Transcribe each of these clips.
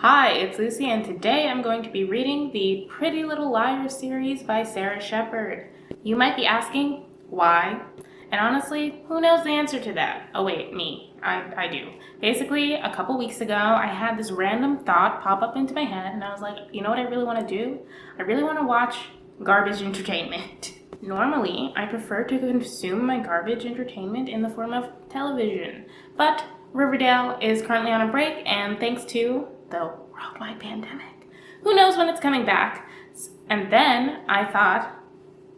Hi, it's Lucy, and today I'm going to be reading the Pretty Little Liars series by Sara Shepard. You might be asking, why? And honestly, who knows the answer to that? Oh wait, me. I do. Basically, a couple weeks ago, I had this random thought pop up into my head, and I was like, you know what I really want to do? I really want to watch garbage entertainment. Normally, I prefer to consume my garbage entertainment in the form of television, but Riverdale is currently on a break, and thanks to the worldwide pandemic, who knows when it's coming back. And then I thought,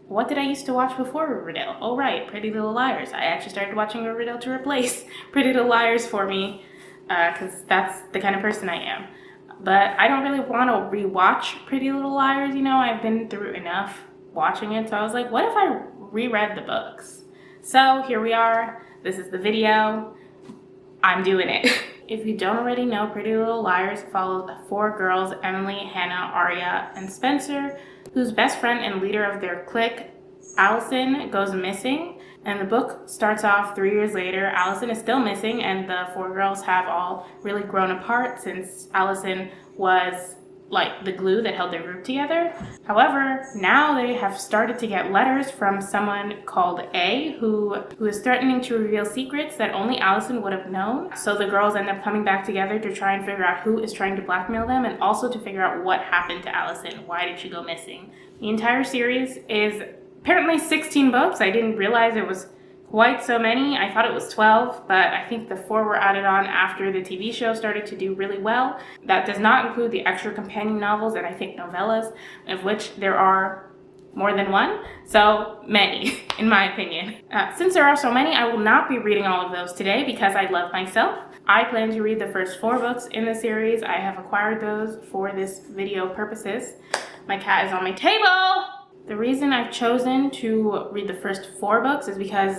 what did I used to watch before Riverdale? Oh right, Pretty Little Liars. I actually started watching Riverdale to replace Pretty Little Liars for me, because that's the kind of person I am. But I don't really want to rewatch Pretty Little Liars, you know, I've been through enough watching it, so I was like, what if I reread the books? So here we are, this is the video, I'm doing it. If you don't already know, Pretty Little Liars follows four girls, Emily, Hannah, Aria, and Spencer, whose best friend and leader of their clique, Allison, goes missing. And the book starts off 3 years later. Allison is still missing, and the four girls have all really grown apart since Allison was like the glue that held their group together. However, now they have started to get letters from someone called A, who is threatening to reveal secrets that only Allison would have known. So the girls end up coming back together to try and figure out who is trying to blackmail them, and also to figure out what happened to Allison. Why did she go missing? The entire series is apparently 16 books. I didn't realize it was quite so many. I thought it was 12, but I think the 4 were added on after the TV show started to do really well. That does not include the extra companion novels and I think novellas, of which there are more than one. So many, in my opinion. Since there are so many, I will not be reading all of those today because I love myself. I plan to read the first 4 books in the series. I have acquired those for this video purposes. My cat is on my table! The reason I've chosen to read the first 4 books is because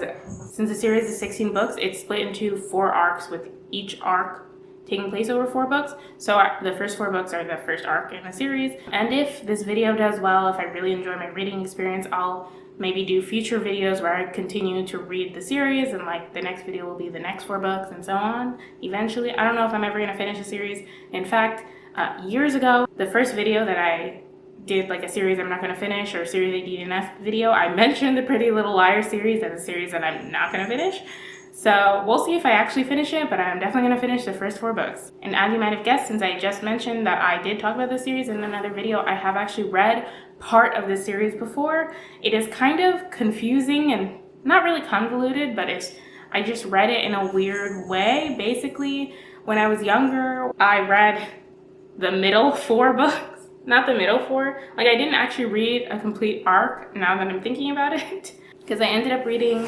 since the series is 16 books, it's split into 4 arcs, with each arc taking place over 4 books. So the first 4 books are the first arc in the series. And if this video does well, if I really enjoy my reading experience, I'll maybe do future videos where I continue to read the series, and like the next video will be the next 4 books and so on. Eventually, I don't know if I'm ever gonna finish the series. In fact, years ago, the first video that I did, like a series I'm not going to finish or a series I DNF video, I mentioned the Pretty Little Liars series as a series that I'm not going to finish. So we'll see if I actually finish it, but I'm definitely going to finish the first 4 books. And as you might have guessed, since I just mentioned that I did talk about this series in another video, I have actually read part of this series before. It is kind of confusing and not really convoluted, but I just read it in a weird way. Basically, when I was younger, I read the middle 4 books. Not the middle 4. Like, I didn't actually read a complete arc now that I'm thinking about it, because I ended up reading,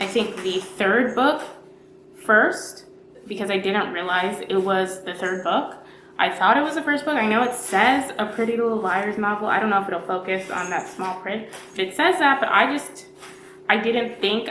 I think, the 3rd book first, because I didn't realize it was the 3rd book. I thought it was the 1st book. I know it says a Pretty Little Liars novel. I don't know if it'll focus on that small print. It says that, but I didn't think,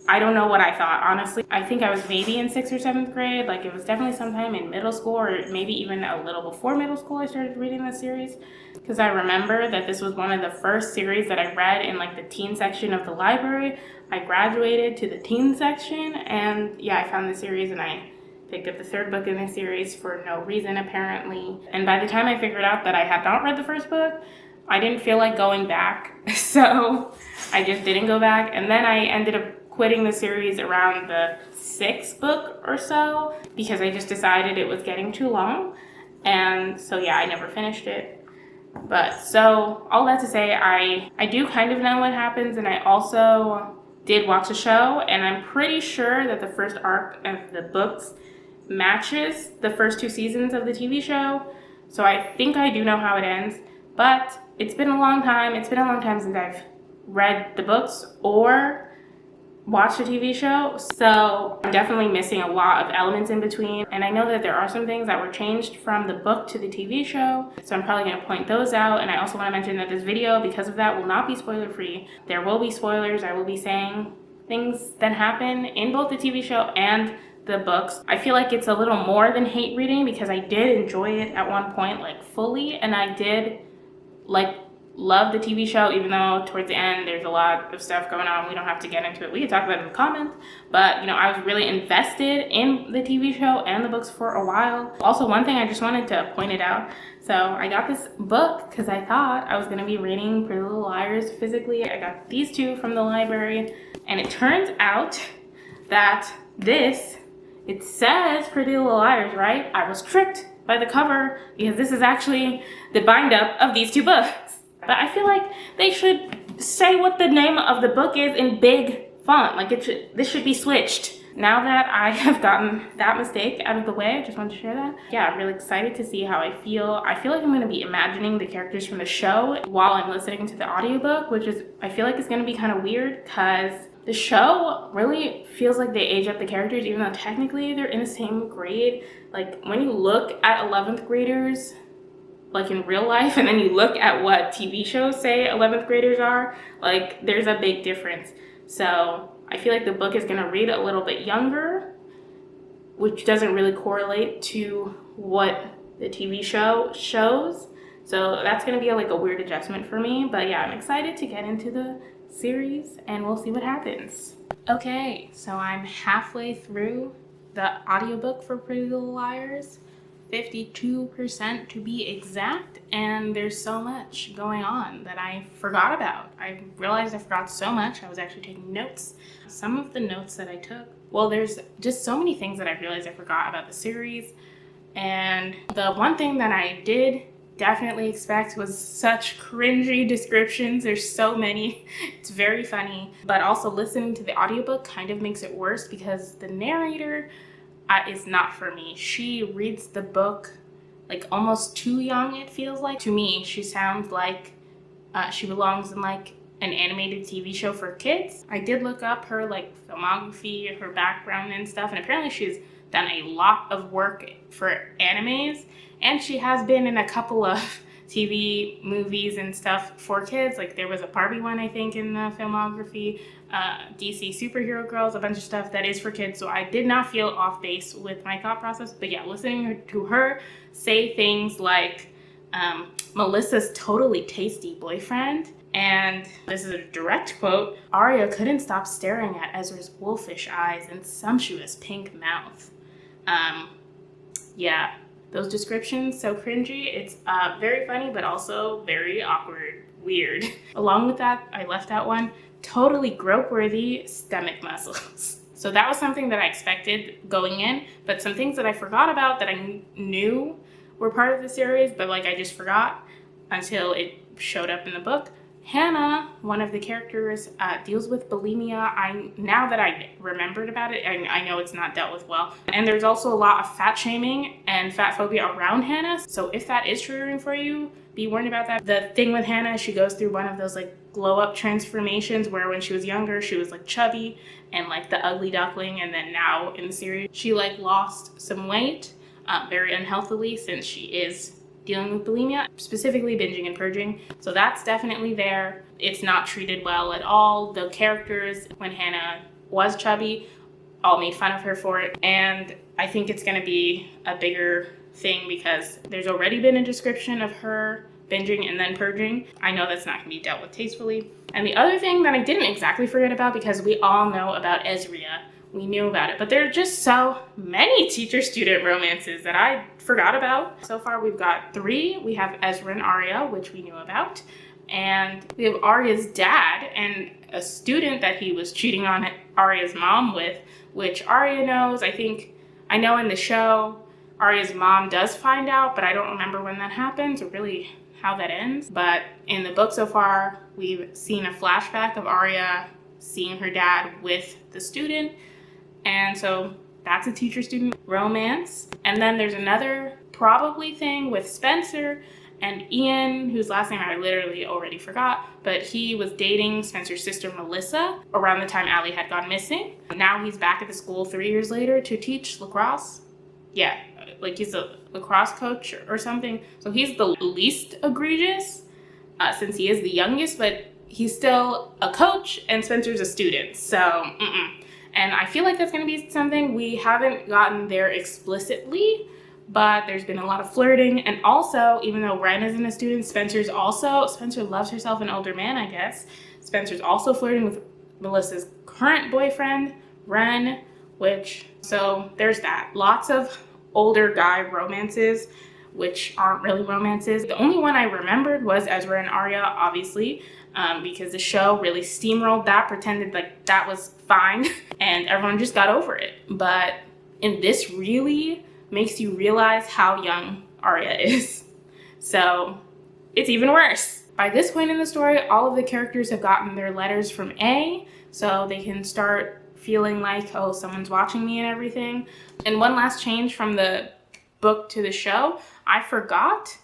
I don't know what I thought, honestly. I think I was maybe in 6th or 7th grade. Like, it was definitely sometime in middle school, or maybe even a little before middle school I started reading this series. Because I remember that this was one of the first series that I read in like the teen section of the library. I graduated to the teen section, and yeah, I found the series and I picked up the 3rd book in the series for no reason, apparently. And by the time I figured out that I had not read the 1st book, I didn't feel like going back. So I just didn't go back. And then I ended up quitting the series around the 6th book or so, because I just decided it was getting too long. And so yeah, I never finished it. But so all that to say, I do kind of know what happens, and I also did watch the show, and I'm pretty sure that the first arc of the books matches the first 2 seasons of the TV show. So I think I do know how it ends, but it's been a long time. It's been a long time since I've read the books or watch the TV show, so I'm definitely missing a lot of elements in between. And I know that there are some things that were changed from the book to the TV show, so I'm probably going to point those out. And I also want to mention that this video, because of that, will not be spoiler free. There will be spoilers. I will be saying things that happen in both the TV show and the books. I feel like it's a little more than hate reading, because I did enjoy it at one point, like fully, and I did like love the TV show, even though towards the end there's a lot of stuff going on. We don't have to get into it. We can talk about it in the comments. But, you know, I was really invested in the TV show and the books for a while. Also, one thing I just wanted to point it out. So I got this book because I thought I was going to be reading Pretty Little Liars physically. I got these two from the library. And it turns out that it says Pretty Little Liars, right? I was tricked by the cover because this is actually the bind up of these two books. But I feel like they should say what the name of the book is in big font. Like this should be switched. Now that I have gotten that mistake out of the way, I just wanted to share that. Yeah, I'm really excited to see how I feel. I feel like I'm going to be imagining the characters from the show while I'm listening to the audiobook, which is, I feel like it's going to be kind of weird because the show really feels like they age up the characters, even though technically they're in the same grade. Like when you look at 11th graders, like in real life, and then you look at what TV shows say 11th graders are, like there's a big difference. So I feel like the book is going to read a little bit younger, which doesn't really correlate to what the TV show shows. So that's going to be like a weird adjustment for me. But yeah, I'm excited to get into the series and we'll see what happens. Okay, so I'm halfway through the audiobook for Pretty Little Liars. 52% to be exact, and there's so much going on that I forgot about. I realized I forgot so much. I was actually taking notes. Some of the notes that I took, well, there's just so many things that I realized I forgot about the series, and the one thing that I did definitely expect was such cringy descriptions. There's so many. It's very funny, but also listening to the audiobook kind of makes it worse because the narrator is not for me. She reads the book like almost too young, it feels like. To me, she sounds like she belongs in like an animated TV show for kids. I did look up her like filmography, her background and stuff, and apparently she's done a lot of work for animes, and she has been in a couple of TV movies and stuff for kids. Like there was a Barbie one, I think, in the filmography, DC Superhero Girls, a bunch of stuff that is for kids. So I did not feel off base with my thought process. But yeah, listening to her say things like Melissa's totally tasty boyfriend, and this is a direct quote, Arya couldn't stop staring at Ezra's wolfish eyes and sumptuous pink mouth. Yeah. Those descriptions, so cringy. It's very funny, but also very awkward, weird. Along with that, I left out one, totally grope-worthy stomach muscles. So that was something that I expected going in, but some things that I forgot about that I knew were part of the series, but like I just forgot until it showed up in the book. Hannah, one of the characters, deals with bulimia. Now that I remembered about it, I know it's not dealt with well. And there's also a lot of fat shaming and fat phobia around Hannah. So if that is triggering for you, be warned about that. The thing with Hannah, she goes through one of those like glow up transformations where when she was younger, she was like chubby and like the ugly duckling. And then now in the series, she like lost some weight very unhealthily since she is dealing with bulimia, specifically binging and purging. So that's definitely there. It's not treated well at all. The characters, when Hannah was chubby, all made fun of her for it. And I think it's gonna be a bigger thing because there's already been a description of her binging and then purging. I know that's not gonna be dealt with tastefully. And the other thing that I didn't exactly forget about, because we all know about Ezria, we knew about it, but there are just so many teacher-student romances that I forgot about. So far we've got 3. We have Ezra and Arya, which we knew about, and we have Arya's dad and a student that he was cheating on Arya's mom with, which Arya knows. I know in the show Arya's mom does find out, but I don't remember when that happens or really how that ends. But in the book so far, we've seen a flashback of Arya seeing her dad with the student. And so that's a teacher-student romance. And then there's another probably thing with Spencer and Ian, whose last name I literally already forgot, but he was dating Spencer's sister Melissa around the time Allie had gone missing. Now he's back at the school 3 years later to teach lacrosse. Yeah, like he's a lacrosse coach or something. So he's the least egregious since he is the youngest, but he's still a coach and Spencer's a student. So, And I feel like that's going to be something we haven't gotten there explicitly, but there's been a lot of flirting. And also, even though Ren isn't a student, Spencer loves herself an older man, I guess. Spencer's also flirting with Melissa's current boyfriend, Ren, so there's that. Lots of older guy romances, which aren't really romances. The only one I remembered was Ezra and Arya, obviously, because the show really steamrolled that, pretended like that was fine, and everyone just got over it. But in this really makes you realize how young Arya is. So it's even worse. By this point in the story, all of the characters have gotten their letters from A, so they can start feeling like, oh, someone's watching me and everything. And one last change from the book to the show, I forgot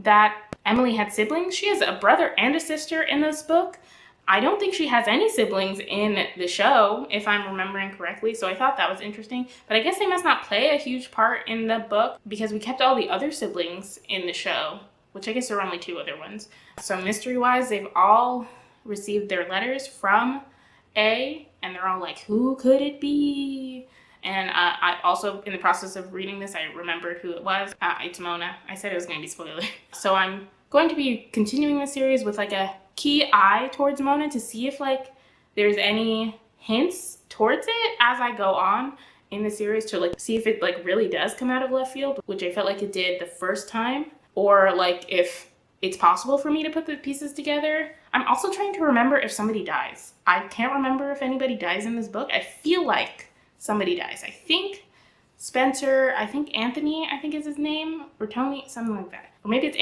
that Emily had siblings. She has a brother and a sister in this book. I don't think she has any siblings in the show, if I'm remembering correctly, so I thought that was interesting. But I guess they must not play a huge part in the book because we kept all the other siblings in the show, which I guess there are only 2 other ones. So mystery-wise, they've all received their letters from A, and they're all like, who could it be? And I also, in the process of reading this, I remembered who it was. It's Mona. I said it was going to be spoiler. So I'm going to be continuing the series with like a key eye towards Mona to see if like there's any hints towards it as I go on in the series, to like see if it like really does come out of left field, which I felt like it did the first time, or like if it's possible for me to put the pieces together. I'm also trying to remember if somebody dies. I can't remember if anybody dies in this book. I feel like somebody dies. I think Spencer, I think Anthony, I think is his name, or Tony, something like that. Or maybe it's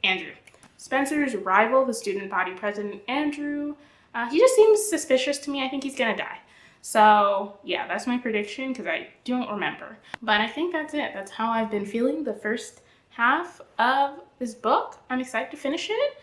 Andrew. Spencer's rival, the student body president, Andrew, he just seems suspicious to me. I think he's gonna die. So yeah, that's my prediction because I don't remember. But I think that's it. That's how I've been feeling the first half of this book. I'm excited to finish it.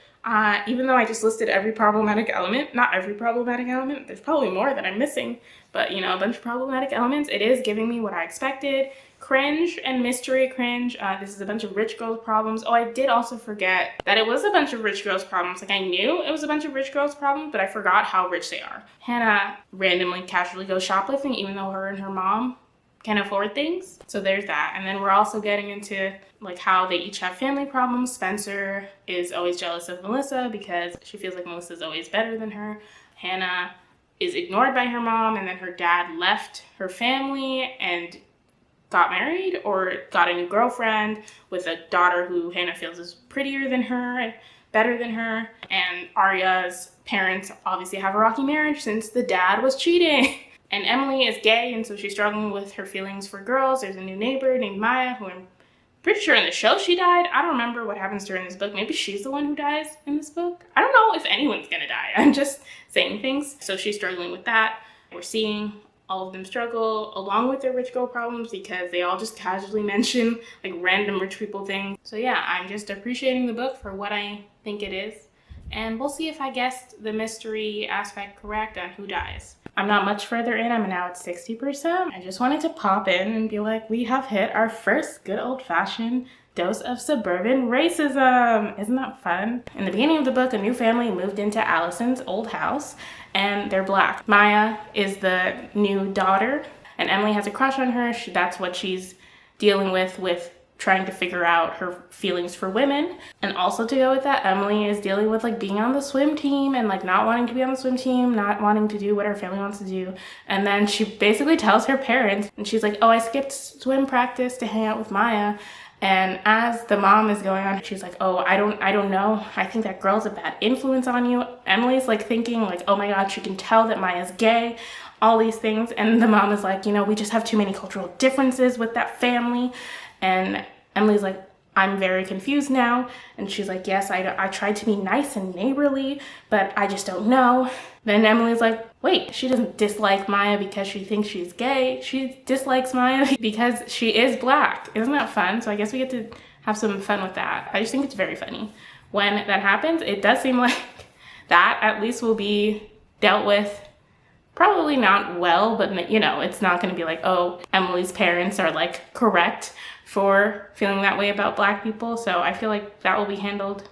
Even though I just listed every problematic element, not every problematic element, there's probably more that I'm missing, but you know, a bunch of problematic elements, it is giving me what I expected. Cringe and mystery cringe. This is a bunch of rich girls problems. Oh, I did also forget that it was a bunch of rich girls problems. Like I knew it was a bunch of rich girls problems, but I forgot how rich they are. Hannah randomly, casually goes shoplifting, even though her and her mom can afford things. So there's that. And then we're also getting into like how they each have family problems. Spencer is always jealous of Melissa because she feels like Melissa's always better than her. Hannah is ignored by her mom, and then her dad left her family and got married or got a new girlfriend with a daughter who Hannah feels is prettier than her and better than her. And Arya's parents obviously have a rocky marriage since the dad was cheating. And Emily is gay, and so she's struggling with her feelings for girls. There's a new neighbor named Maya, who I'm pretty sure in the show she died. I don't remember what happens to her in this book. Maybe she's the one who dies in this book. I don't know if anyone's gonna die. I'm just saying things. So she's struggling with that. We're seeing all of them struggle along with their rich girl problems because they all just casually mention like random rich people things. So yeah, I'm just appreciating the book for what I think it is. And we'll see if I guessed the mystery aspect correct on who dies. I'm not much further in. I'm now at 60%. I just wanted to pop in and be like, we have hit our first good old-fashioned dose of suburban racism. Isn't that fun? In the beginning of the book, a new family moved into Allison's old house, and they're Black. Maya is the new daughter, and Emily has a crush on her. That's what she's dealing with trying to figure out her feelings for women. And also to go with that, Emily is dealing with like being on the swim team and like not wanting to be on the swim team, not wanting to do what her family wants to do. And then she basically tells her parents, and she's like, oh, I skipped swim practice to hang out with Maya. And as the mom is going on, she's like, oh, I don't know. I think that girl's a bad influence on you. Emily's like thinking like, oh my God, she can tell that Maya's gay, all these things. And the mom is like, you know, we just have too many cultural differences with that family. And Emily's like, I'm very confused now. And she's like, yes, I tried to be nice and neighborly, but I just don't know. Then Emily's like, wait, she doesn't dislike Maya because she thinks she's gay. She dislikes Maya because she is Black. Isn't that fun? So I guess we get to have some fun with that. I just think it's very funny. When that happens, it does seem like that at least will be dealt with. Probably not well, but you know, it's not going to be like, oh, Emily's parents are like correct for feeling that way about Black people. So I feel like that will be handled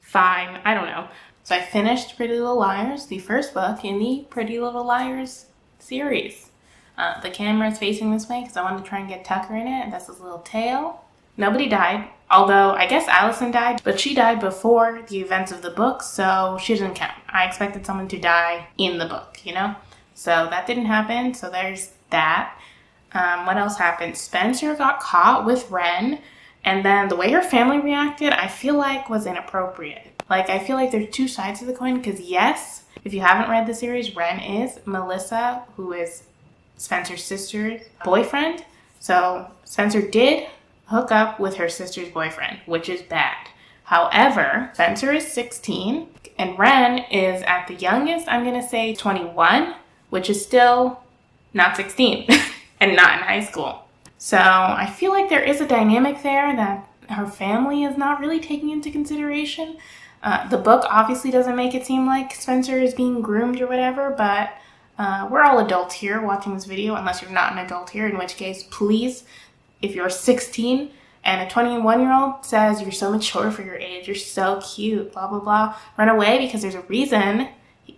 fine. I don't know. So I finished Pretty Little Liars, the first book in the Pretty Little Liars series. The camera is facing this way because I wanted to try and get Tucker in it, and that's his little tail. Nobody died. Although, I guess Allison died, but she died before the events of the book, so she doesn't count. I expected someone to die in the book, you know? So that didn't happen, so there's that. What else happened? Spencer got caught with Ren, and then the way her family reacted, I feel like was inappropriate. Like, I feel like there's two sides of the coin, because yes, if you haven't read the series, Ren is Melissa, who is Spencer's sister's boyfriend. So Spencer did hook up with her sister's boyfriend, which is bad. However, Spencer is 16 and Ren is at the youngest, I'm going to say 21, which is still not 16 and not in high school. So I feel like there is a dynamic there that her family is not really taking into consideration. The book obviously doesn't make it seem like Spencer is being groomed or whatever, but we're all adults here watching this video, unless you're not an adult here, in which case, please, if you're 16 and a 21-year-old says you're so mature for your age, you're so cute, blah, blah, blah, run away, because there's a reason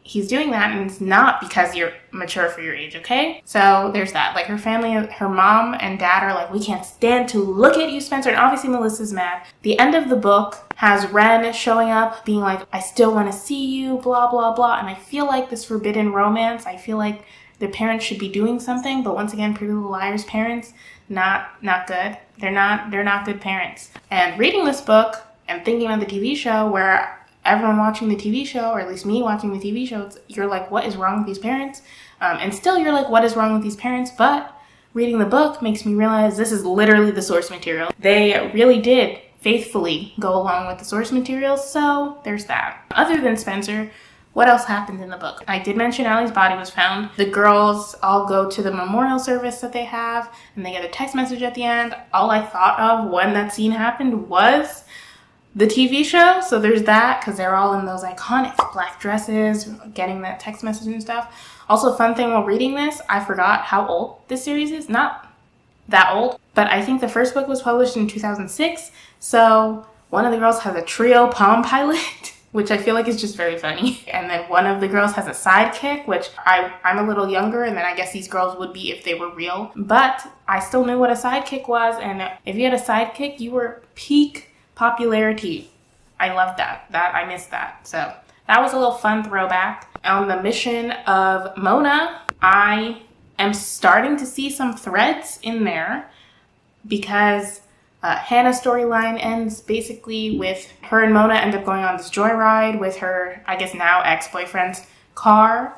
he's doing that, and it's not because you're mature for your age, okay? So there's that. Like, her family, her mom and dad are like, we can't stand to look at you, Spencer, and obviously Melissa's mad. The end of the book has Ren showing up, being like, I still want to see you, blah, blah, blah, and I feel like this forbidden romance, I feel like the parents should be doing something, but once again, Pretty Little Liars parents, not good. They're not good parents. And reading this book and thinking about the TV show, where everyone watching the TV show, or at least me watching the TV show, you're like, what is wrong with these parents? And still you're like, what is wrong with these parents? But reading the book makes me realize this is literally the source material. They really did faithfully go along with the source material, so there's that. Other than Spencer, what else happened in the book? I did mention Allie's body was found. The girls all go to the memorial service that they have, and they get a text message at the end. All I thought of when that scene happened was the TV show, so there's that, because they're all in those iconic black dresses, getting that text message and stuff. Also, fun thing while reading this, I forgot how old this series is. Not that old, but I think the first book was published in 2006, so one of the girls has a trio Palm Pilot, which I feel like is just very funny. And then one of the girls has a sidekick, which I'm a little younger, and then I guess these girls would be if they were real. But I still knew what a sidekick was, and if you had a sidekick, you were peak popularity. I loved that. I missed that. So that was a little fun throwback. On the mission of Mona, I am starting to see some threads in there, because Hannah's storyline ends basically with her and Mona end up going on this joyride with her, I guess now ex-boyfriend's car,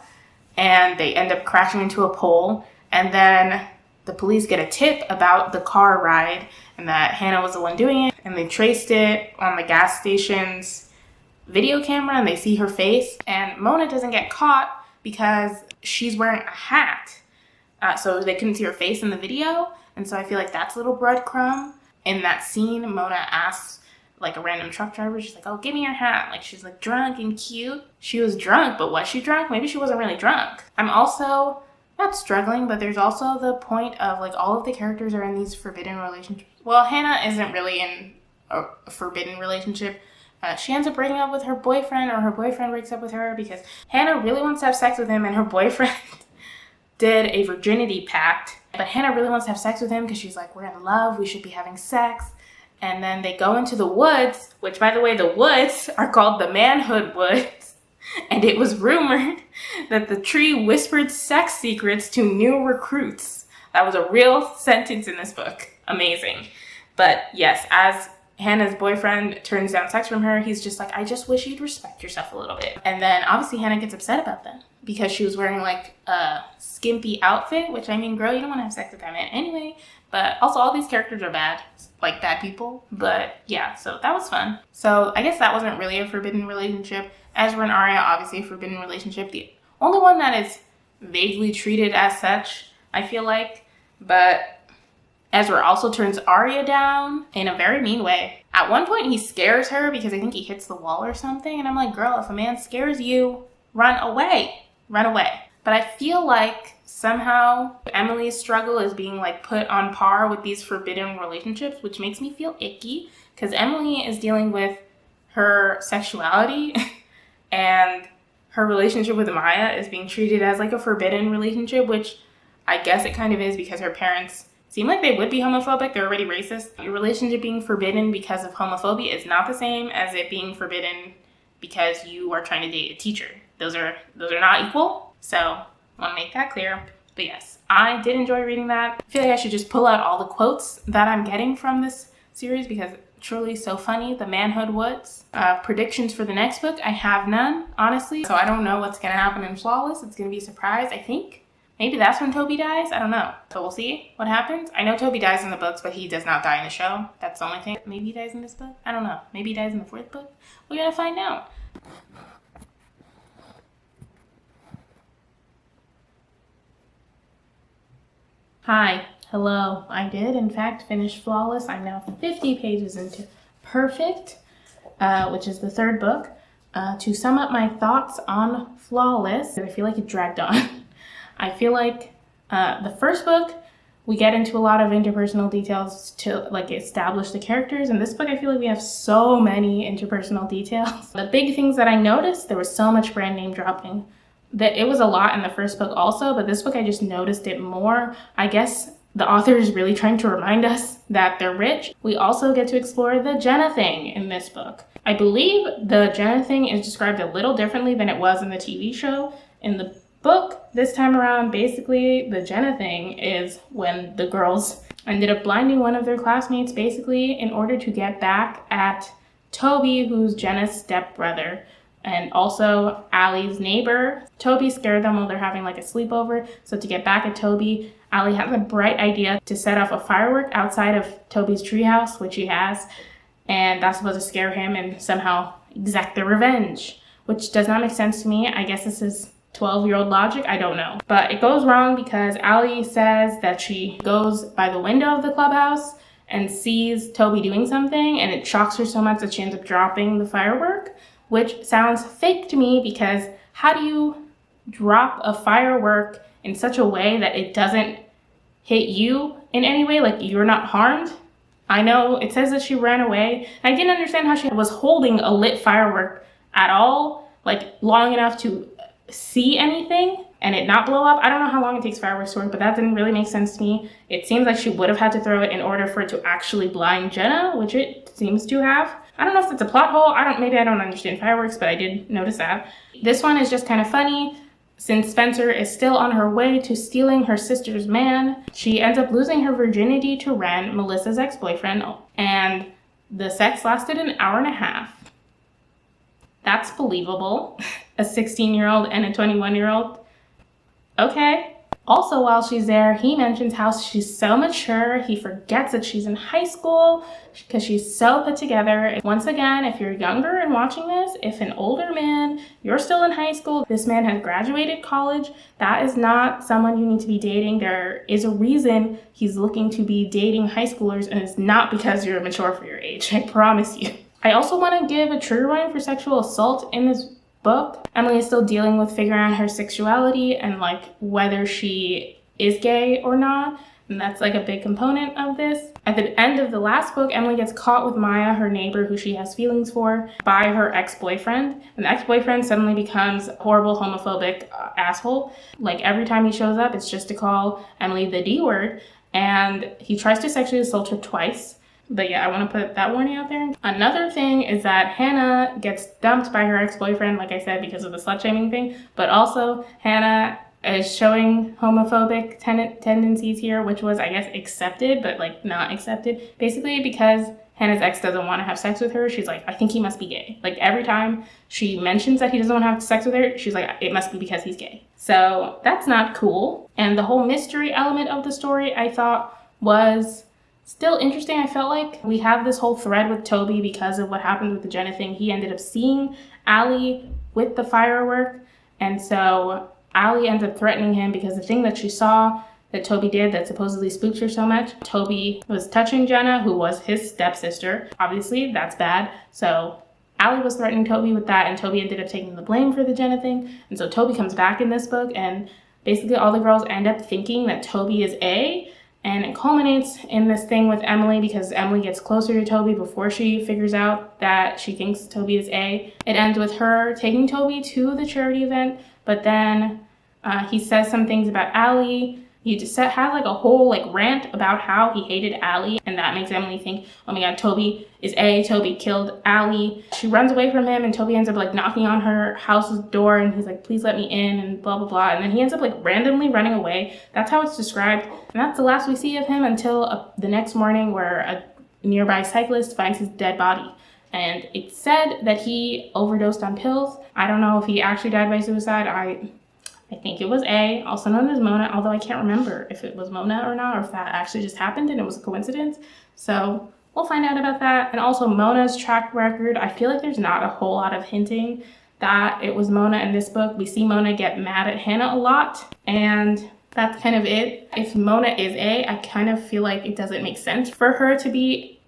and they end up crashing into a pole, and then the police get a tip about the car ride and that Hannah was the one doing it, and they traced it on the gas station's video camera, and they see her face, and Mona doesn't get caught because she's wearing a hat, so they couldn't see her face in the video, and so I feel like that's a little breadcrumb. In that scene, Mona asks like a random truck driver, she's like, oh, give me your hat. Like, she's like drunk and cute. She was drunk, but was she drunk? Maybe she wasn't really drunk. I'm also not struggling, but there's also the point of like all of the characters are in these forbidden relationships. Well, Hannah isn't really in a forbidden relationship. She ends up breaking up with her boyfriend, or her boyfriend breaks up with her, because Hannah really wants to have sex with him, and her boyfriend did a virginity pact. But Hannah really wants to have sex with him because she's like, we're in love, we should be having sex. And then they go into the woods, which, by the way, the woods are called the Manhood Woods. And it was rumored that the tree whispered sex secrets to new recruits. That was a real sentence in this book. Amazing. But yes, as Hannah's boyfriend turns down sex from her, he's just like, I just wish you'd respect yourself a little bit. And then obviously Hannah gets upset about that, because she was wearing like a skimpy outfit, which, I mean, girl, you don't want to have sex with that man anyway. But also, all these characters are bad, like bad people. But yeah, so that was fun. So I guess that wasn't really a forbidden relationship. Ezra and Arya, obviously a forbidden relationship. The only one that is vaguely treated as such, I feel like. But Ezra also turns Arya down in a very mean way. At one point, he scares her because I think he hits the wall or something. And I'm like, girl, if a man scares you, run away. Run away. But I feel like somehow Emily's struggle is being like put on par with these forbidden relationships, which makes me feel icky, because Emily is dealing with her sexuality and her relationship with Maya is being treated as like a forbidden relationship, which I guess it kind of is, because her parents seem like they would be homophobic. They're already racist. Your relationship being forbidden because of homophobia is not the same as it being forbidden because you are trying to date a teacher. Those are not equal. So I want to make that clear. But yes, I did enjoy reading that. I feel like I should just pull out all the quotes that I'm getting from this series because it's truly so funny. The Manhood Woods. Predictions for the next book, I have none, honestly. So I don't know what's going to happen in Flawless. It's going to be a surprise, I think. Maybe that's when Toby dies. I don't know. So we'll see what happens. I know Toby dies in the books, but he does not die in the show. That's the only thing. Maybe he dies in this book. I don't know. Maybe he dies in the 4th book. We're going to find out. Hi. Hello. I did, in fact, finish Flawless. I'm now 50 pages into Perfect, which is the 3rd book. To sum up my thoughts on Flawless, I feel like it dragged on. I feel like the 1st book, we get into a lot of interpersonal details to like establish the characters. In this book, I feel like we have so many interpersonal details. The big things that I noticed, there was so much brand name dropping. That it was a lot in the 1st book also, but this book I just noticed it more. I guess the author is really trying to remind us that they're rich. We also get to explore the Jenna thing in this book. I believe the Jenna thing is described a little differently than it was in the TV show. In the book this time around, basically the Jenna thing is when the girls ended up blinding one of their classmates basically in order to get back at Toby, who's Jenna's stepbrother, and also Allie's neighbor. Toby scared them while they're having like a sleepover. So to get back at Toby, Allie has a bright idea to set off a firework outside of Toby's treehouse, which he has, and that's supposed to scare him and somehow exact their revenge, which does not make sense to me. I guess this is 12-year-old logic, I don't know. But it goes wrong because Allie says that she goes by the window of the clubhouse and sees Toby doing something, and it shocks her so much that she ends up dropping the firework, which sounds fake to me because how do you drop a firework in such a way that it doesn't hit you in any way, like you're not harmed? I know it says that she ran away. I didn't understand how she was holding a lit firework at all, like long enough to see anything and it not blow up. I don't know how long it takes fireworks to work, but that didn't really make sense to me. It seems like she would have had to throw it in order for it to actually blind Jenna, which it seems to have. I don't know if it's a plot hole. Maybe I don't understand fireworks, but I did notice that. This one is just kind of funny. Since Spencer is still on her way to stealing her sister's man, she ends up losing her virginity to Ren, Melissa's ex-boyfriend, and the sex lasted an hour and a half. That's believable. A 16-year-old and a 21-year-old. Okay. Also, while she's there, he mentions how she's so mature. He forgets that she's in high school because she's so put together. Once again, if you're younger and watching this, if an older man, you're still in high school, this man has graduated college, that is not someone you need to be dating. There is a reason he's looking to be dating high schoolers, and it's not because you're mature for your age, I promise you. I also want to give a trigger warning for sexual assault in this book. Emily is still dealing with figuring out her sexuality and like whether she is gay or not, and that's like a big component of this. At the end of the last book, Emily gets caught with Maya, her neighbor who she has feelings for, by her ex-boyfriend, and the ex-boyfriend suddenly becomes a horrible homophobic asshole. Like every time he shows up, it's just to call Emily the D word, and he tries to sexually assault her twice. But yeah, I want to put that warning out there. Another thing is that Hannah gets dumped by her ex-boyfriend, like I said, because of the slut-shaming thing. But also, Hannah is showing homophobic tendencies here, which was, I guess, accepted, but like not accepted. Basically, because Hannah's ex doesn't want to have sex with her, she's like, I think he must be gay. Like every time she mentions that he doesn't want to have sex with her, she's like, it must be because he's gay. So that's not cool. And the whole mystery element of the story, I thought, was still interesting. I felt like we have this whole thread with Toby because of what happened with the Jenna thing. He ended up seeing Allie with the firework, and so Allie ends up threatening him because the thing that she saw that Toby did that supposedly spooked her so much, Toby was touching Jenna, who was his stepsister. Obviously, that's bad. So Allie was threatening Toby with that, and Toby ended up taking the blame for the Jenna thing. And so Toby comes back in this book, and basically all the girls end up thinking that Toby is A, and it culminates in this thing with Emily because Emily gets closer to Toby before she figures out that she thinks Toby is A. It ends with her taking Toby to the charity event, but then he says some things about Allie He just had like a whole like rant about how he hated Allie, and that makes Emily think, oh my god, Toby is A, Toby killed Allie. She runs away from him, and Toby ends up like knocking on her house's door, and he's like, please let me in, and blah blah blah, and then he ends up like randomly running away. That's how it's described, and that's the last we see of him until the next morning, where a nearby cyclist finds his dead body. And it's said that he overdosed on pills. I don't know if he actually died by suicide. I think it was A, also known as Mona, although I can't remember if it was Mona or not, or if that actually just happened and it was a coincidence. So we'll find out about that. And also Mona's track record, I feel like there's not a whole lot of hinting that it was Mona in this book. We see Mona get mad at Hannah a lot, and that's kind of it. If Mona is A, I kind of feel like it doesn't make sense for her to be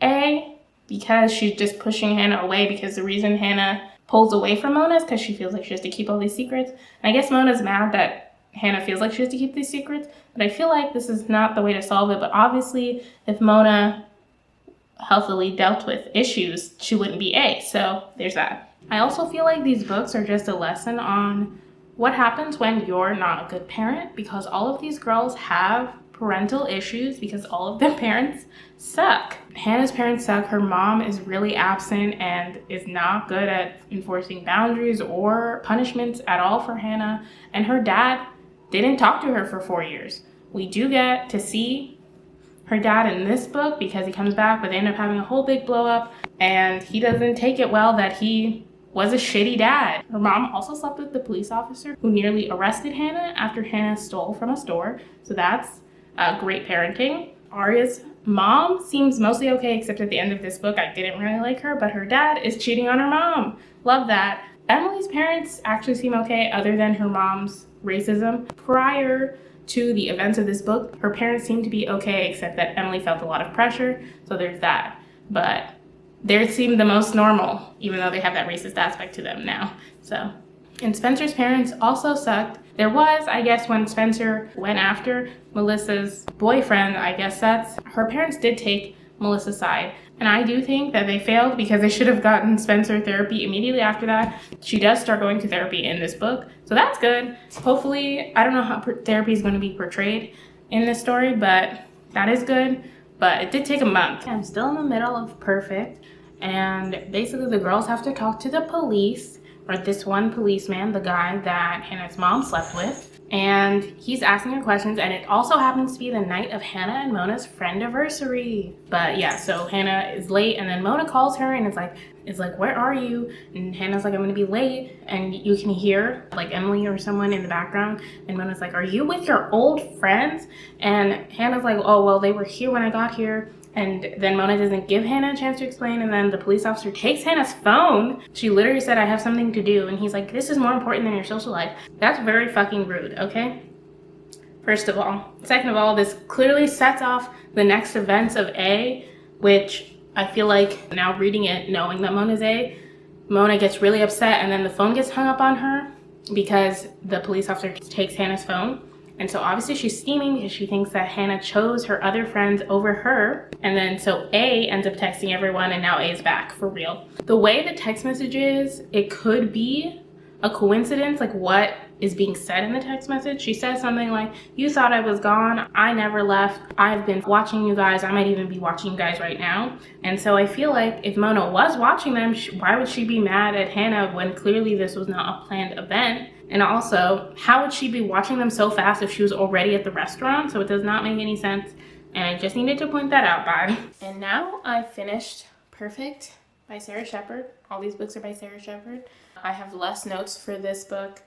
A, because she's just pushing Hannah away, because the reason Hannah pulls away from Mona is because she feels like she has to keep all these secrets. And I guess Mona's mad that Hannah feels like she has to keep these secrets, but I feel like this is not the way to solve it. But obviously, if Mona healthily dealt with issues, she wouldn't be A, so there's that. I also feel like these books are just a lesson on what happens when you're not a good parent, because all of these girls have parental issues because all of their parents suck. Hannah's parents suck. Her mom is really absent and is not good at enforcing boundaries or punishments at all for Hannah. And her dad didn't talk to her for 4 years. We do get to see her dad in this book because he comes back, but they end up having a whole big blow up, and he doesn't take it well that he was a shitty dad. Her mom also slept with the police officer who nearly arrested Hannah after Hannah stole from a store. So that's great parenting. Arya's mom seems mostly okay, except at the end of this book, I didn't really like her, but her dad is cheating on her mom. Love that. Emily's parents actually seem okay, other than her mom's racism. Prior to the events of this book, her parents seemed to be okay, except that Emily felt a lot of pressure, so there's that. But they seem the most normal, even though they have that racist aspect to them now. So, and Spencer's parents also sucked. There was, I guess, when Spencer went after Melissa's boyfriend, I guess her parents did take Melissa's side. And I do think that they failed because they should have gotten Spencer therapy immediately after that. She does start going to therapy in this book, so that's good. Hopefully, I don't know how therapy is going to be portrayed in this story, but that is good. But it did take a month. I'm still in the middle of Perfect, and basically the girls have to talk to the police, or this one policeman, the guy that Hannah's mom slept with, and he's asking her questions, and it also happens to be the night of Hannah and Mona's friend-iversary. But yeah, so Hannah is late, and then Mona calls her, and it's like, where are you? And Hannah's like, I'm gonna be late, and you can hear like Emily or someone in the background, and Mona's like, are you with your old friends? And Hannah's like, oh, well, they were here when I got here. And then Mona doesn't give Hannah a chance to explain, and then the police officer takes Hannah's phone. She literally said, I have something to do, and he's like, this is more important than your social life. That's very fucking rude, okay? First of all. Second of all, this clearly sets off the next events of A, which I feel like now reading it, knowing that Mona's A, Mona gets really upset, and then the phone gets hung up on her because the police officer takes Hannah's phone. And so obviously she's scheming because she thinks that Hannah chose her other friends over her. And then so A ends up texting everyone, and now A is back for real. The way the text message is, it could be a coincidence, like what is being said in the text message. She says something like, you thought I was gone, I never left, I've been watching you guys, I might even be watching you guys right now. And so I feel like if Mona was watching them, why would she be mad at Hannah when clearly this was not a planned event? And also, how would she be watching them so fast if she was already at the restaurant? So it does not make any sense, and I just needed to point that out by. And now I finished Perfect by Sara Shepard. All these books are by Sara Shepard. I have less notes for this book.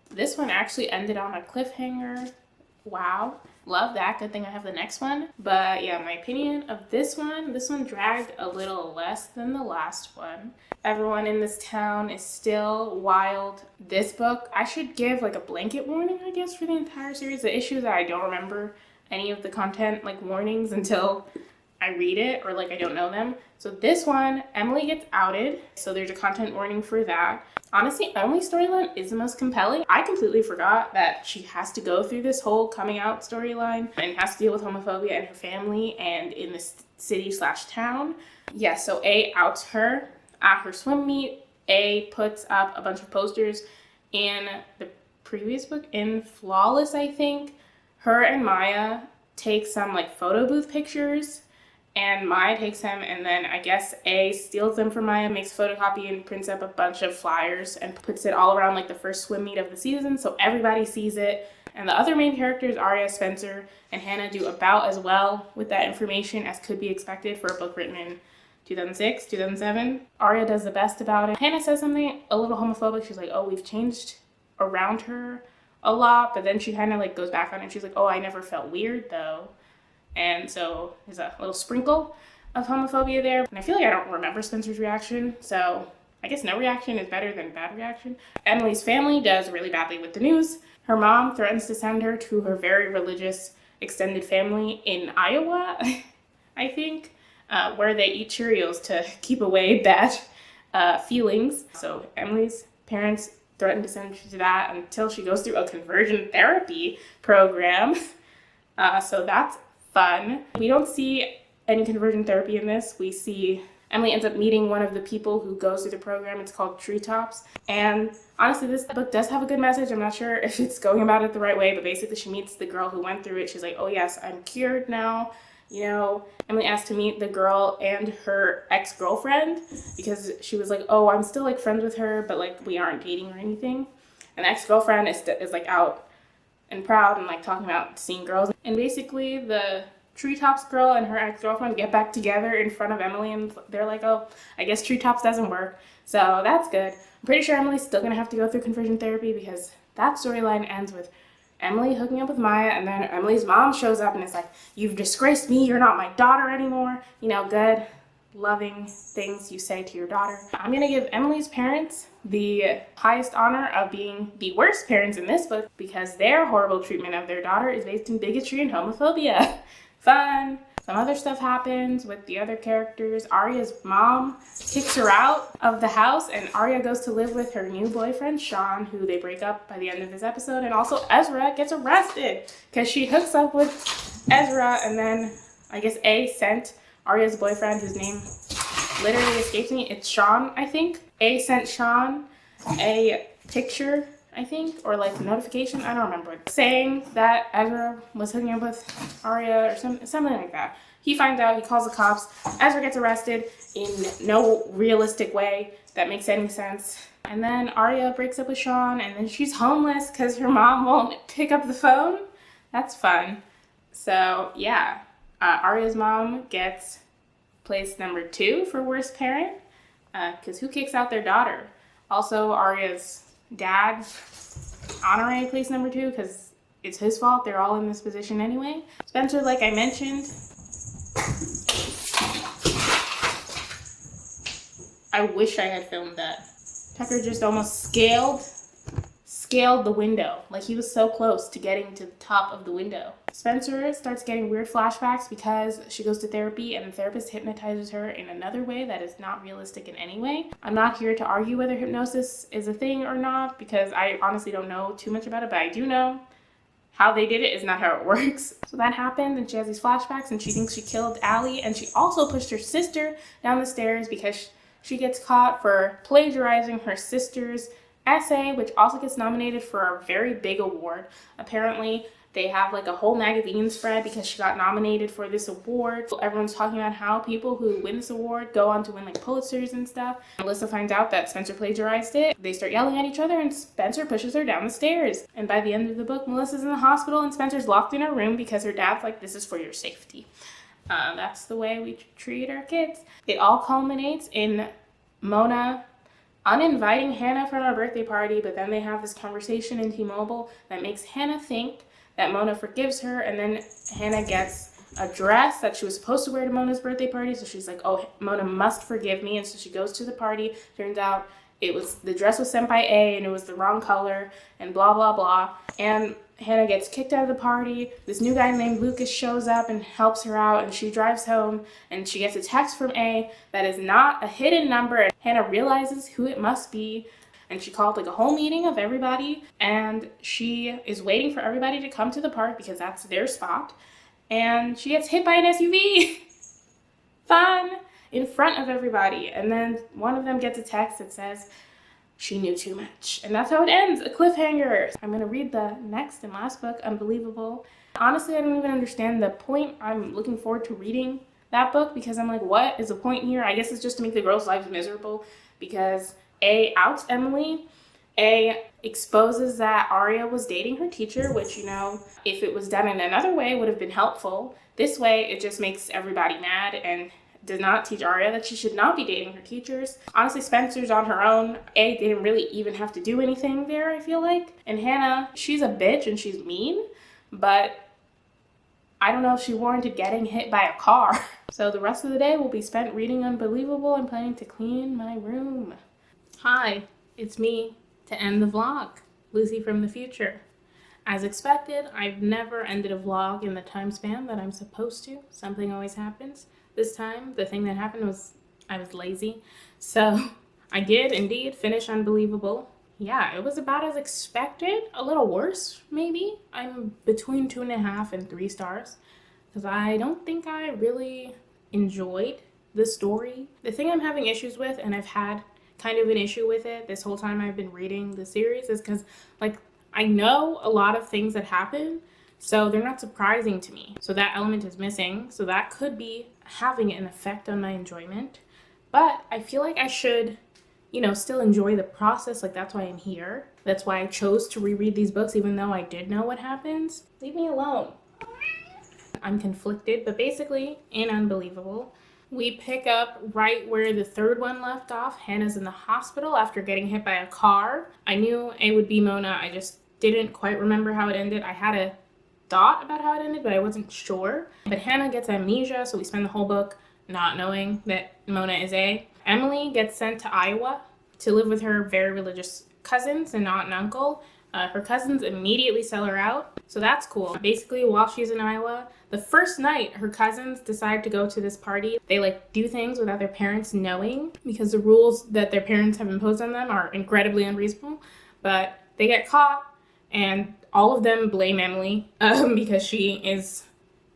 This one actually ended on a cliffhanger. Wow. Love that. Good thing I have the next one. But yeah, my opinion of this one dragged a little less than the last one. Everyone in this town is still wild. This book, I should give like a blanket warning, I guess, for the entire series. The issue is that I don't remember any of the content, like warnings, until I read it, or like I don't know them. So this one, Emily gets outed, so there's a content warning for that. Honestly, Emily's storyline is the most compelling. I completely forgot that she has to go through this whole coming out storyline and has to deal with homophobia in her family and in this city/town. Yeah, so A outs her at her swim meet. A puts up a bunch of posters in the previous book, in Flawless, I think, her and Maya take some like photo booth pictures, and Maya takes them, and then I guess A steals them from Maya, makes a photocopy and prints up a bunch of flyers and puts it all around like the first swim meet of the season so everybody sees it. And the other main characters, Arya, Spencer, and Hannah, do about as well with that information as could be expected for a book written in 2006, 2007. Arya does the best about it. Hannah says something a little homophobic. She's like, oh, we've changed around her a lot, but then she kind of like goes back on it. She's like, oh, I never felt weird though. And so there's a little sprinkle of homophobia there. And I feel like I don't remember Spencer's reaction, so I guess no reaction is better than bad reaction. Emily's family does really badly with the news. Her mom threatens to send her to her very religious extended family in Iowa, I think, where they eat Cheerios to keep away bad feelings. So Emily's parents threaten to send her to that until she goes through a conversion therapy program. So that's fun. We don't see any conversion therapy in this. We see Emily ends up meeting one of the people who goes through the program. It's called Treetops. And honestly, this book does have a good message. I'm not sure if it's going about it the right way, but basically she meets the girl who went through it. She's like, oh yes, I'm cured now. You know, Emily asked to meet the girl and her ex-girlfriend because she was like, oh, I'm still like friends with her, but like we aren't dating or anything. And the ex-girlfriend is like out and proud and like talking about seeing girls. And basically the Treetops girl and her ex-girlfriend get back together in front of Emily, and they're like, oh, I guess Treetops doesn't work. So that's good. I'm pretty sure Emily's still gonna have to go through conversion therapy because that storyline ends with Emily hooking up with Maya, and then Emily's mom shows up and it's like, you've disgraced me, you're not my daughter anymore. You know, good, loving things you say to your daughter. I'm gonna give Emily's parents the highest honor of being the worst parents in this book because their horrible treatment of their daughter is based in bigotry and homophobia. Fun. Some other stuff happens with the other characters. Arya's mom kicks her out of the house, and Arya goes to live with her new boyfriend, Sean, who they break up by the end of this episode. And also Ezra gets arrested because she hooks up with Ezra, and then I guess A sent Arya's boyfriend, whose name literally escapes me. It's Sean, I think. A sent Sean a picture, I think, or like notification, I don't remember, saying that Ezra was hooking up with Arya or something like that. He finds out, he calls the cops, Ezra gets arrested in no realistic way that makes any sense. And then Arya breaks up with Sean, and then she's homeless because her mom won't pick up the phone. That's fun. So yeah, Arya's mom gets place number 2 for worst parent because who kicks out their daughter? Also, Arya's dad, honorary place number 2 because it's his fault. They're all in this position anyway. Spencer, like I mentioned, I wish I had filmed that. Tucker just almost scaled the window. Like he was so close to getting to the top of the window. Spencer starts getting weird flashbacks because she goes to therapy and the therapist hypnotizes her in another way that is not realistic in any way. I'm not here to argue whether hypnosis is a thing or not because I honestly don't know too much about it, but I do know how they did it is not how it works. So that happened and she has these flashbacks and she thinks she killed Allie, and she also pushed her sister down the stairs because she gets caught for plagiarizing her sister's essay, which also gets nominated for a very big award. Apparently, they have like a whole magazine spread because she got nominated for this award. Everyone's talking about how people who win this award go on to win like Pulitzers and stuff. Melissa finds out that Spencer plagiarized it. They start yelling at each other and Spencer pushes her down the stairs. And by the end of the book, Melissa's in the hospital and Spencer's locked in her room because her dad's like, this is for your safety. That's the way we treat our kids. It all culminates in Mona uninviting Hannah from her birthday party, but then they have this conversation in T-Mobile that makes Hannah think that Mona forgives her, and then Hannah gets a dress that she was supposed to wear to Mona's birthday party, so she's like, oh, Mona must forgive me, and so she goes to the party. Turns out the dress was sent by A, and it was the wrong color, and blah, blah, blah, and Hannah gets kicked out of the party. This new guy named Lucas shows up and helps her out, and she drives home, and she gets a text from A that is not a hidden number, and Hannah realizes who it must be, and she called like a whole meeting of everybody, and she is waiting for everybody to come to the park because that's their spot, and she gets hit by an SUV. Fun! In front of everybody, and then one of them gets a text that says, she knew too much. And that's how it ends, a cliffhanger. I'm gonna read the next and last book, Unbelievable. Honestly, I don't even understand the point. I'm looking forward to reading that book because I'm like, what is the point here? I guess it's just to make the girls' lives miserable because A, outs Emily, A, exposes that Arya was dating her teacher, which, you know, if it was done in another way would have been helpful. This way, it just makes everybody mad and does not teach Arya that she should not be dating her teachers. Honestly, Spencer's on her own. A, didn't really even have to do anything there, I feel like. And Hannah, she's a bitch and she's mean, but I don't know if she warranted getting hit by a car. So the rest of the day will be spent reading Unbelievable and planning to clean my room. Hi, it's me to end the vlog, Lucy from the future. As expected, I've never ended a vlog in the time span that I'm supposed to. Something always happens. This time, the thing that happened was I was lazy. So I did indeed finish Unbelievable. Yeah, it was about as expected. A little worse, maybe. I'm between 2.5 and 3 stars because I don't think I really enjoyed the story. The thing I'm having issues with, and I've had kind of an issue with it this whole time I've been reading the series, is because, like, I know a lot of things that happen, so they're not surprising to me. So that element is missing. So that could be having an effect on my enjoyment. But I feel like I should, you know, still enjoy the process. Like, that's why I'm here. That's why I chose to reread these books, even though I did know what happens. Leave me alone. I'm conflicted, but basically, in Unbelievable, we pick up right where the third one left off. Hannah's in the hospital after getting hit by a car. I knew it would be Mona. I just didn't quite remember how it ended. I had a thought about how it ended, but I wasn't sure. But Hannah gets amnesia, so we spend the whole book not knowing that Mona is A. Emily gets sent to Iowa to live with her very religious cousins and aunt and uncle. Her cousins immediately sell her out, so that's cool. Basically, while she's in Iowa, the first night her cousins decide to go to this party. They like do things without their parents knowing because the rules that their parents have imposed on them are incredibly unreasonable, but they get caught and all of them blame Emily because she is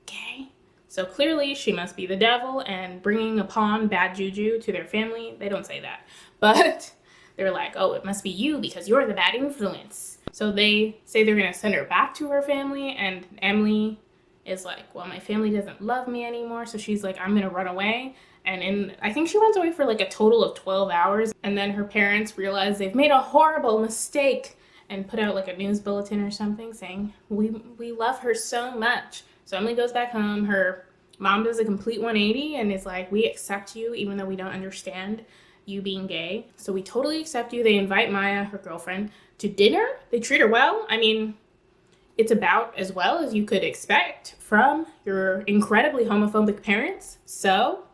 gay. So clearly she must be the devil and bringing upon bad juju to their family. They don't say that, but they're like, oh, it must be you because you're the bad influence. So they say they're gonna send her back to her family, and Emily is like, well, my family doesn't love me anymore. So she's like, I'm gonna run away. And I think she runs away for like a total of 12 hours. And then her parents realize they've made a horrible mistake and put out like a news bulletin or something saying, we love her so much. So Emily goes back home. Her mom does a complete 180 and is like, we accept you even though we don't understand you being gay. So we totally accept you. They invite Maya, her girlfriend, to dinner. They treat her well. I mean, it's about as well as you could expect from your incredibly homophobic parents. So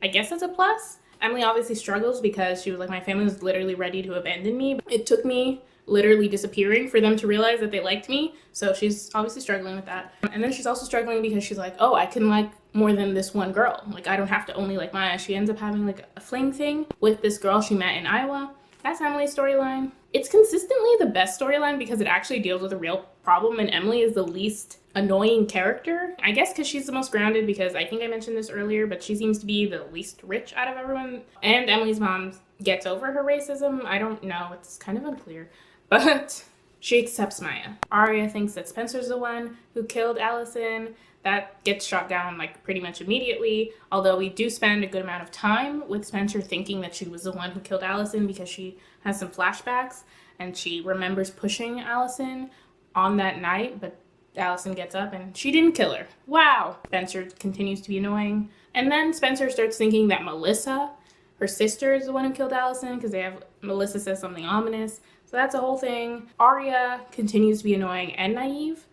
I guess that's a plus. Emily obviously struggles because she was like, my family was literally ready to abandon me. It took me literally disappearing for them to realize that they liked me. So she's obviously struggling with that. And then she's also struggling because she's like, oh, I can like more than this one girl. Like, I don't have to only like Maya. She ends up having like a fling thing with this girl she met in Iowa. That's Emily's storyline. It's consistently the best storyline because it actually deals with a real problem, and Emily is the least annoying character. I guess because she's the most grounded, because I think I mentioned this earlier, but she seems to be the least rich out of everyone. And Emily's mom gets over her racism. I don't know. It's kind of unclear. But she accepts Maya. Arya thinks that Spencer's the one who killed Allison. That gets shot down like pretty much immediately, although we do spend a good amount of time with Spencer thinking that she was the one who killed Allison because she has some flashbacks and she remembers pushing Allison on that night, but Allison gets up and she didn't kill her. Wow! Spencer continues to be annoying. And then Spencer starts thinking that Melissa, her sister, is the one who killed Allison because Melissa says something ominous. So that's a whole thing. Arya continues to be annoying and naive.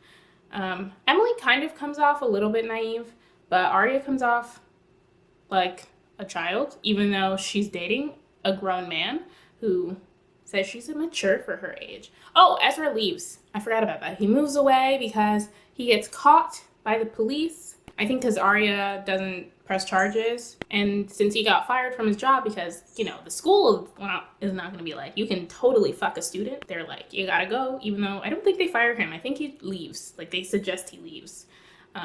Emily kind of comes off a little bit naive, but Arya comes off like a child, even though she's dating a grown man who says she's immature for her age. Oh, Ezra leaves. I forgot about that. He moves away because he gets caught by the police. I think because Arya doesn't press charges, and since he got fired from his job because, you know, the school is not going to be like, you can totally fuck a student. They're like, you gotta go, even though I don't think they fire him. I think he leaves. Like, they suggest he leaves.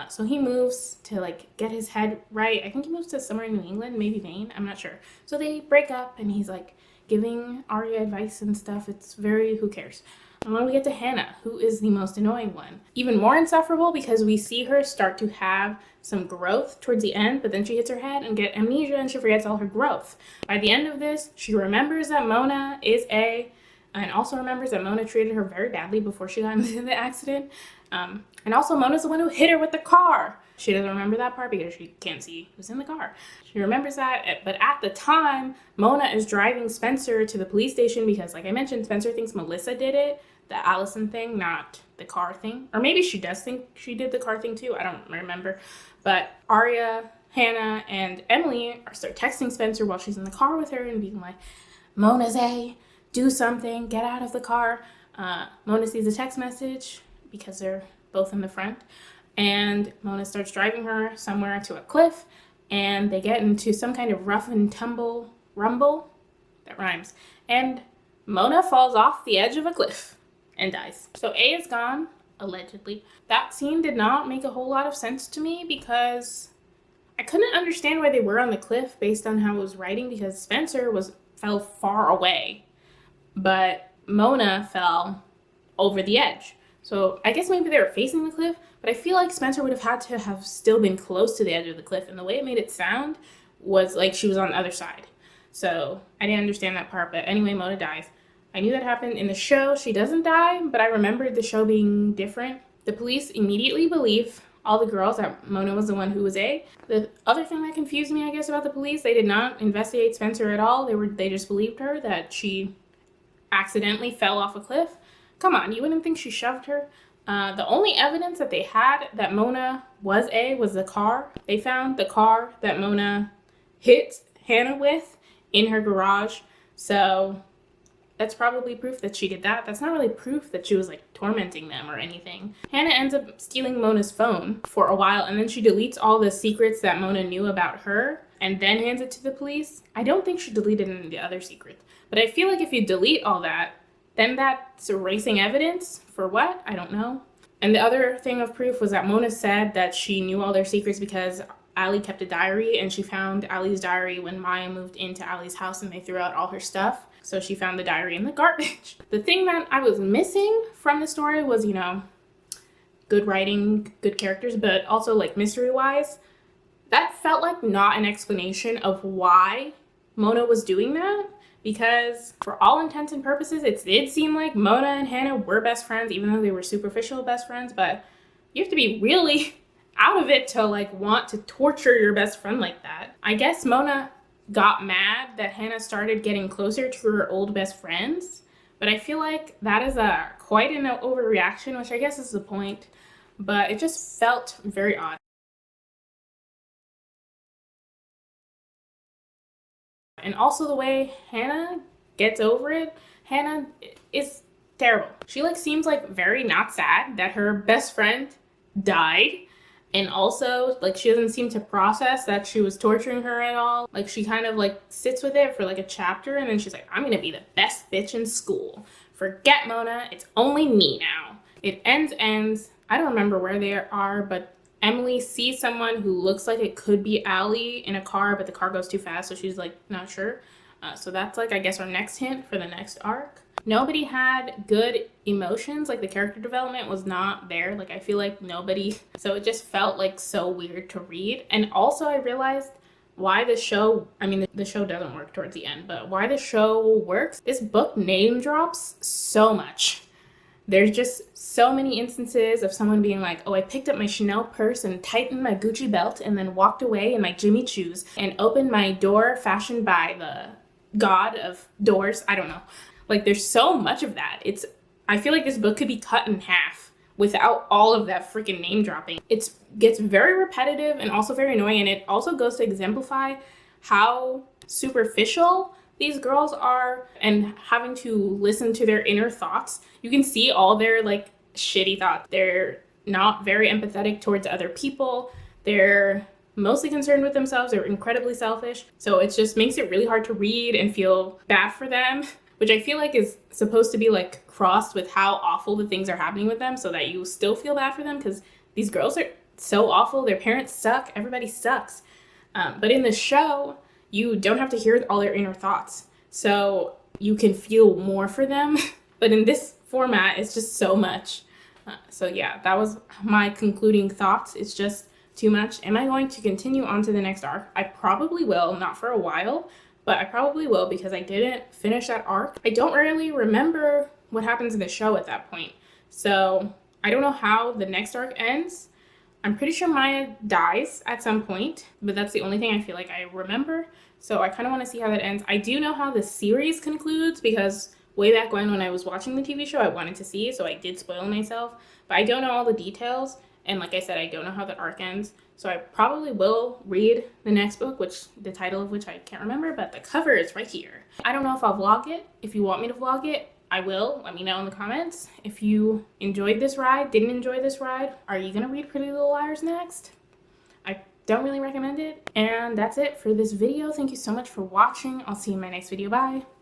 So he moves to, like, get his head right. I think he moves to somewhere in New England, maybe Maine. I'm not sure. So they break up, and he's, like, giving Arya advice and stuff. It's very, who cares? And then we get to Hannah, who is the most annoying one. Even more insufferable because we see her start to have some growth towards the end, but then she hits her head and get amnesia and she forgets all her growth. By the end of this, she remembers that Mona is A, and also remembers that Mona treated her very badly before she got into the accident. And also Mona's the one who hit her with the car. She doesn't remember that part because she can't see who's in the car. She remembers that, but at the time, Mona is driving Spencer to the police station because, like I mentioned, Spencer thinks Melissa did it, the Allison thing, not the car thing. Or maybe she does think she did the car thing too, I don't remember. But Aria, Hannah, and Emily start texting Spencer while she's in the car with her and being like, Mona's A, do something, get out of the car. Mona sees a text message because they're both in the front, and Mona starts driving her somewhere to a cliff, and they get into some kind of rough and tumble rumble, that rhymes, and Mona falls off the edge of a cliff and dies. So A is gone, allegedly. That scene did not make a whole lot of sense to me because I couldn't understand why they were on the cliff based on how it was writing, because Spencer fell far away, but Mona fell over the edge. So I guess maybe they were facing the cliff, but I feel like Spencer would have had to have still been close to the edge of the cliff, and the way it made it sound was like she was on the other side. So I didn't understand that part, but anyway, Mona dies. I knew that happened in the show. She doesn't die, but I remembered the show being different. The police immediately believe all the girls that Mona was the one who was A. The other thing that confused me, I guess, about the police, they did not investigate Spencer at all. They just believed her that she accidentally fell off a cliff. Come on, you wouldn't think she shoved her? The only evidence that they had that Mona was A was the car. They found the car that Mona hit Hannah with in her garage. So that's probably proof that she did that. That's not really proof that she was like tormenting them or anything. Hannah ends up stealing Mona's phone for a while, and then she deletes all the secrets that Mona knew about her and then hands it to the police. I don't think she deleted any of the other secrets, but I feel like if you delete all that, then that's erasing evidence for what? I don't know. And the other thing of proof was that Mona said that she knew all their secrets because Allie kept a diary, and she found Allie's diary when Maya moved into Allie's house and they threw out all her stuff. So she found the diary in the garbage. The thing that I was missing from the story was, good writing, good characters, but also like mystery-wise, that felt like not an explanation of why Mona was doing that. Because for all intents and purposes, it did seem like Mona and Hannah were best friends, even though they were superficial best friends. But you have to be really out of it to like want to torture your best friend like that. I guess Mona got mad that Hannah started getting closer to her old best friends. But I feel like that is quite an overreaction, which I guess is the point. But it just felt very odd. And also the way Hannah gets over it, Hannah is terrible. She seems very not sad that her best friend died. And also, she doesn't seem to process that she was torturing her at all. She kind of sits with it for a chapter, and then she's like, I'm gonna be the best bitch in school. Forget Mona, it's only me now. It ends. I don't remember where they are, but Emily sees someone who looks like it could be Allie in a car, but the car goes too fast, so she's not sure. So that's I guess our next hint for the next arc. Nobody had good emotions, the character development was not there. I feel like nobody, so it just felt so weird to read. And also I realized why the show, the show doesn't work towards the end, but why the show works. This book name drops so much. There's just so many instances of someone being like, oh, I picked up my Chanel purse and tightened my Gucci belt and then walked away in my Jimmy Choos and opened my door fashioned by the god of doors. I don't know. There's so much of that. I feel like this book could be cut in half without all of that freaking name dropping. It gets very repetitive and also very annoying, and it also goes to exemplify how superficial these girls are and having to listen to their inner thoughts. You can see all their shitty thoughts. They're not very empathetic towards other people. They're mostly concerned with themselves. They're incredibly selfish. So it just makes it really hard to read and feel bad for them, which I feel is supposed to be crossed with how awful the things are happening with them so that you still feel bad for them, because these girls are so awful. Their parents suck. Everybody sucks. But in the show, you don't have to hear all their inner thoughts. So you can feel more for them. But in this format is just so much. So yeah, that was my concluding thoughts. It's just too much. Am I going to continue on to the next arc? I probably will, not for a while, but I probably will because I didn't finish that arc. I don't really remember what happens in the show at that point. So I don't know how the next arc ends. I'm pretty sure Maya dies at some point, but that's the only thing I feel like I remember. So I kind of want to see how that ends. I do know how the series concludes because way back when I was watching the TV show, I wanted to see, so I did spoil myself. But I don't know all the details, and like I said, I don't know how the arc ends. So I probably will read the next book, which the title of which I can't remember, but the cover is right here. I don't know if I'll vlog it. If you want me to vlog it, I will. Let me know in the comments. If you enjoyed this ride, didn't enjoy this ride, are you gonna read Pretty Little Liars next? I don't really recommend it. And that's it for this video. Thank you so much for watching. I'll see you in my next video. Bye.